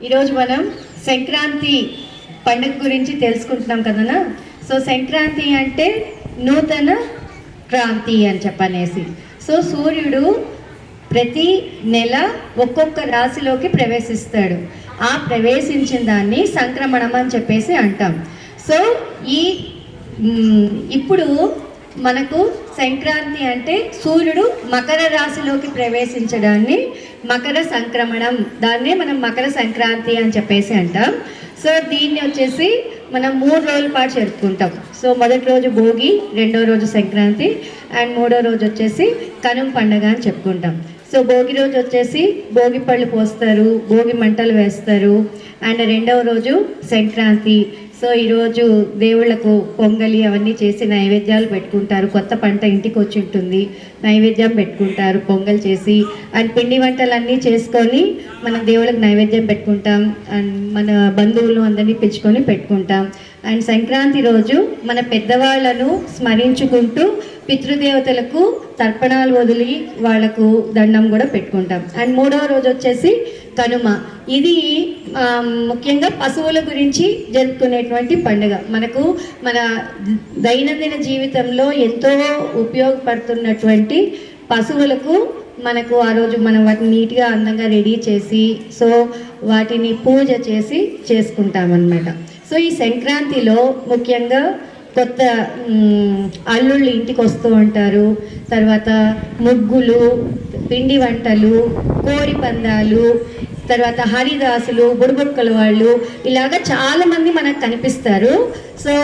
ఈరోజు మనం సంక్రాంతి పండుగ గురించి తెలుసుకుంటున్నాం కదనా. సో సంక్రాంతి అంటే నూతన క్రాంతి అని చెప్పనేసి. సో సూర్యుడు ప్రతి నెల ఒక్కొక్క రాశిలోకి ప్రవేశిస్తాడు. ఆ ప్రవేశించిన దాన్ని సంక్రమణం అని చెప్పేసి అంటాం. సో ఇప్పుడు మనకు సంక్రాంతి అంటే సూర్యుడు మకర రాశిలోకి ప్రవేశించడాన్ని మకర సంక్రమణం, దాన్నే మనం మకర సంక్రాంతి అని చెప్పేసి అంటాం. సో దీన్ని వచ్చేసి మనం 3 రోజుల పాటు జరుపుకుంటాం. సో మొదటి రోజు భోగి, రెండో రోజు సంక్రాంతి అండ్ మూడో రోజు వచ్చేసి కనుమ పండుగ అని చెప్పుకుంటాం. సో భోగి రోజు వచ్చేసి భోగి పళ్ళు పోస్తారు, భోగి మంటలు వేస్తారు. అండ్ రెండవ రోజు సంక్రాంతి. సో ఈరోజు దేవుళ్లకు పొంగలి అవన్నీ చేసి నైవేద్యాలు పెట్టుకుంటారు. కొత్త పంట ఇంటికి వచ్చి ఉంటుంది, నైవేద్యం పెట్టుకుంటారు పొంగల్ చేసి. అండ్ పిండి వంటలన్నీ చేసుకొని మనం దేవుళ్ళకి నైవేద్యం పెట్టుకుంటాం. అండ్ మన బంధువులు అందరినీ పిలుచుకొని పెట్టుకుంటాం. అండ్ సంక్రాంతి రోజు మన పెద్దవాళ్లను స్మరించుకుంటూ పితృదేవతలకు తర్పణాలు వదిలి వాళ్లకు దండం కూడా పెట్టుకుంటాం. అండ్ మూడవ రోజు వచ్చేసి కనుమ. ఇది ముఖ్యంగా పశువుల గురించి జరుపుకునేటువంటి పండుగ. మనకు మన దైనందిన జీవితంలో ఎంతో ఉపయోగపడుతున్నటువంటి పశువులకు మనకు ఆ రోజు మనం వాటిని నీట్గా అందంగా రెడీ చేసి సో వాటిని పూజ చేసి చేసుకుంటామన్నమాట. సో ఈ సంక్రాంతిలో ముఖ్యంగా కొత్త అల్లుళ్ళు ఇంటికి వస్తూ ఉంటారు. తర్వాత ముగ్గులు, పిండి వంటలు, కోడి పందాలు, తర్వాత హరిదాసులు, బుడబుక్కల వాళ్ళు, ఇలాగా చాలామంది మనకు కనిపిస్తారు. సో